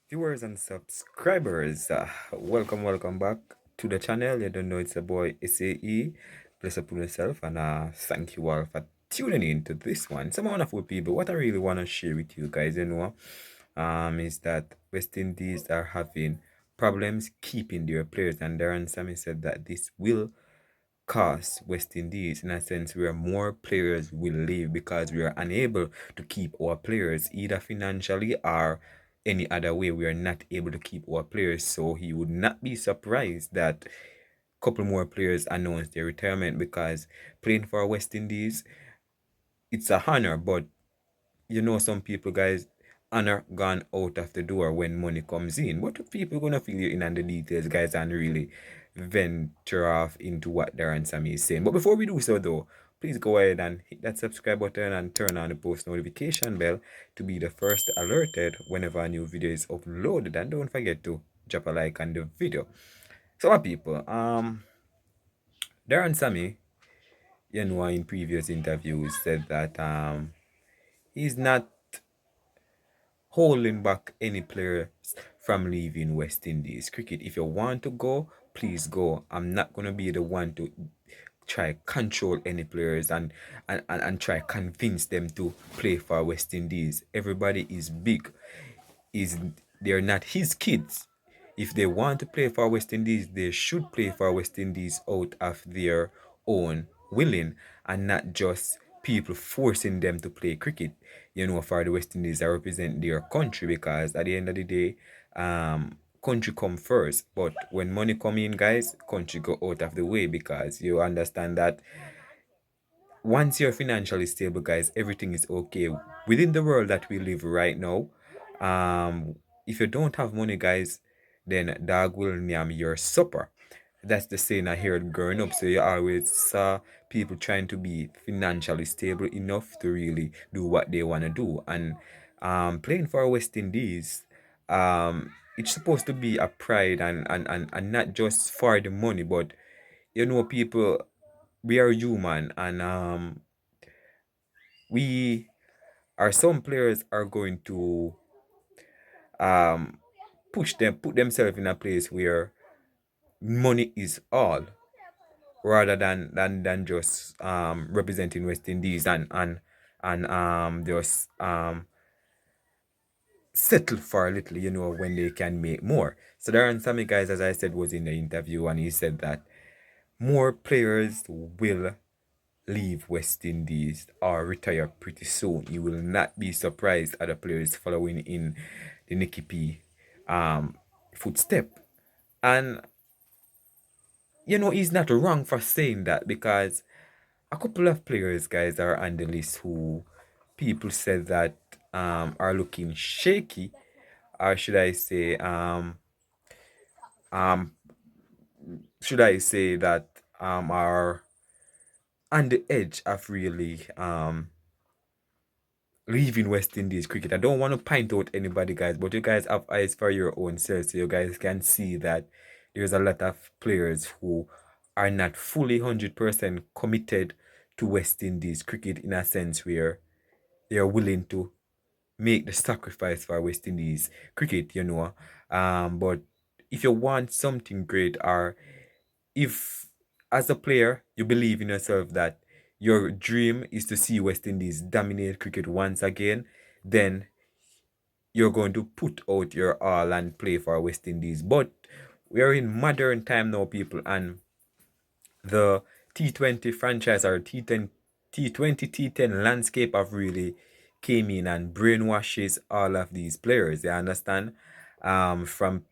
Viewers and subscribers, welcome back to the channel. You don't know it's a boy SAE. Bless up on yourself and thank you all for tuning in to this one. Some wonderful people. What I really want to share with you guys, is that West Indies are having problems keeping their players, and Darren Sammy said that this will cost West Indies in a sense where more players will leave because we are unable to keep our players either financially or any other way. We are not able to keep our players, so he would not be surprised that a couple more players announce their retirement because playing for West Indies, it's a honor, but some people, guys, honor gone out of the door when money comes in. What are people gonna feel you in on the details, guys, and really venture off into what Darren Sammy is saying? But before we do so, though, please go ahead and hit that subscribe button and turn on the post notification bell to be the first alerted whenever a new video is uploaded. And don't forget to drop a like on the video. So, my people, Darren Sammy, in previous interviews said that he's not holding back any players from leaving West Indies cricket. If you want to go, please go. I'm not gonna be the one to try control any players and try convince them to play for West Indies. Everybody is big. Is they're not his kids. If they want to play for West Indies, they should play for West Indies out of their own willing and not just people forcing them to play cricket, for the West Indies that represent their country because at the end of the day, country come first. But when money come in, guys, country go out of the way because you understand that once you're financially stable, guys, everything is okay. Within the world that we live right now, if you don't have money, guys, then dog will name your supper. That's the saying I heard growing up. So you always saw people trying to be financially stable enough to really do what they want to do. And playing for West Indies, it's supposed to be a pride and not just for the money, but people, we are human and we are some players are going to um put themselves in a place where money is all rather than just representing West Indies and just settle for a little, when they can make more. So Darren Sammy, guys, as I said, was in the interview and he said that more players will leave West Indies or retire pretty soon. You will not be surprised at the players following in the Nicky P footstep. And he's not wrong for saying that because a couple of players, guys, are on the list who people said that are looking shaky, or um should I say that are on the edge of really leaving West Indies cricket. I don't want to point out anybody, guys, but you guys have eyes for your own selves, so you guys can see that there's a lot of players who are not fully 100% committed to West Indies cricket in a sense where they are willing to make the sacrifice for West Indies cricket, But if you want something great, or if as a player you believe in yourself that your dream is to see West Indies dominate cricket once again, then you're going to put out your all and play for West Indies. But we are in modern time now, people, and the T20 franchise or T20 T10 landscape have really came in and brainwashes all of these players. You understand? From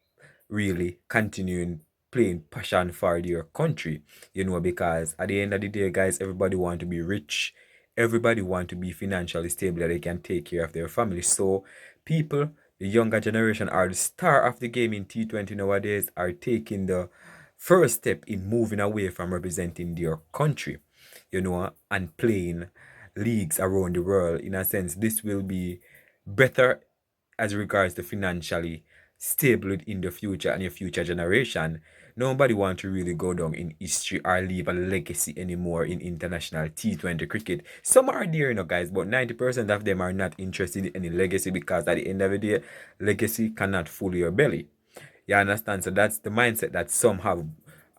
really continuing playing passion for their country, because at the end of the day, guys, everybody want to be rich. Everybody want to be financially stable that they can take care of their family. So people, the younger generation are the star of the game in T20 nowadays, are taking the first step in moving away from representing their country, and playing leagues around the world. In a sense, this will be better as regards to financially stable in the future and your future generation, nobody want to really go down in history or leave a legacy anymore in international T20 cricket. Some are there, guys, but 90% of them are not interested in any legacy because at the end of the day, legacy cannot fill your belly. You understand? So that's the mindset that some have.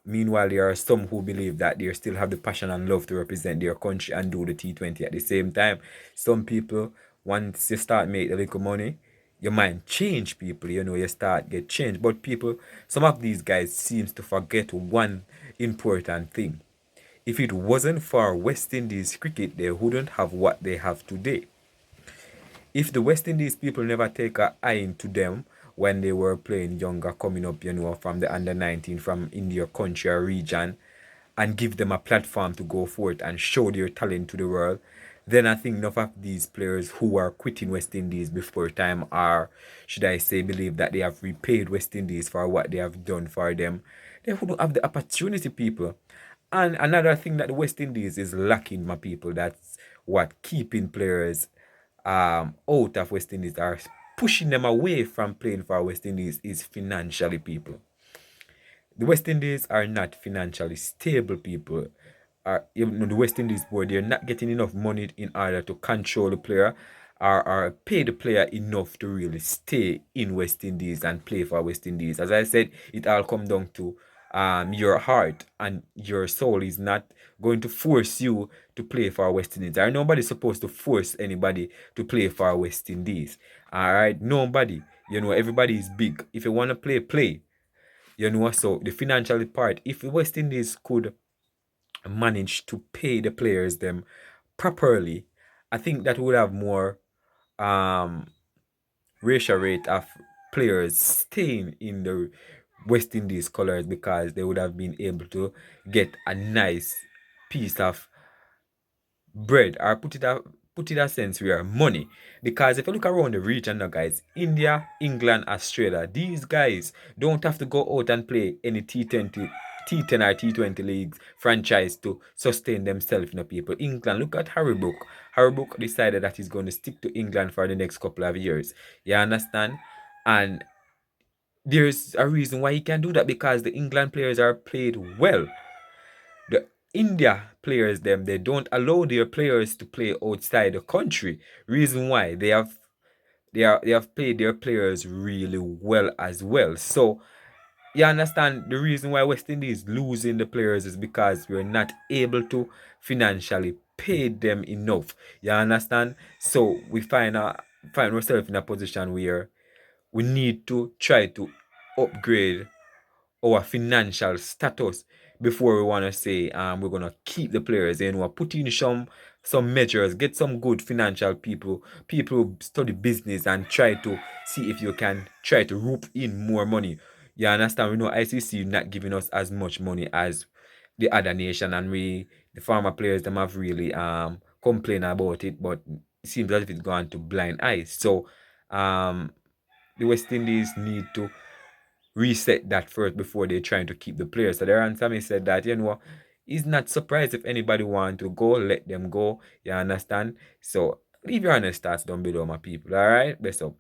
Meanwhile, there are some who believe that they still have the passion and love to represent their country and do the T20 at the same time. Some people, once you start make a little money, your mind change people, you start get changed. But people, some of these guys seems to forget one important thing. If it wasn't for West Indies cricket, they wouldn't have what they have today. If the West Indies people never take a eye into them when they were playing younger, coming up, from the under 19 from India country or region, and give them a platform to go forth and show their talent to the world, then I think enough of these players who are quitting West Indies before time, or should I say, believe that they have repaid West Indies for what they have done for them, they wouldn't have the opportunity, people. And another thing that the West Indies is lacking, my people, that's what keeping players out of West Indies are pushing them away from playing for West Indies is financially, people. The West Indies are not financially stable, people. Even the West Indies board, they're not getting enough money in order to control the player, or pay the player enough to really stay in West Indies and play for West Indies. As I said, it all comes down to your heart and your soul is not going to force you to play for West Indies. Or nobody's supposed to force anybody to play for West Indies. All right, nobody. Everybody is big. If you want to play, play. So the financial part, if the West Indies could manage to pay the players them properly, I think that would have more um ratio rate of players staying in the West Indies colors because they would have been able to get a nice piece of bread, or put it a sense where money. Because if you look around the region now, guys, India, England, Australia, these guys don't have to go out and play any T10 or T20 leagues franchise to sustain themselves, people. England, look at Harry Brook. Harry Brook decided that he's going to stick to England for the next couple of years. You understand? And there's a reason why he can do that, because the England players are played well. The India players, they don't allow their players to play outside the country. Reason why, they have played their players really well as well. So you understand the reason why West Indies losing the players is because we're not able to financially pay them enough. You understand? So we find ourselves in a position where we need to try to upgrade our financial status before we want to say we're gonna keep the players, put in some measures, get some good financial people who study business and try to see if you can try to rope in more money. You understand? We know ICC not giving us as much money as the other nation, and the former players them have really complained about it, but it seems as if it's gone to blind eyes. So the West Indies need to reset that first before they're trying to keep the players. So Darren Sammy said that, he's not surprised if anybody want to go, let them go. You understand? So leave your honest thoughts down below, my people. All right? Best up.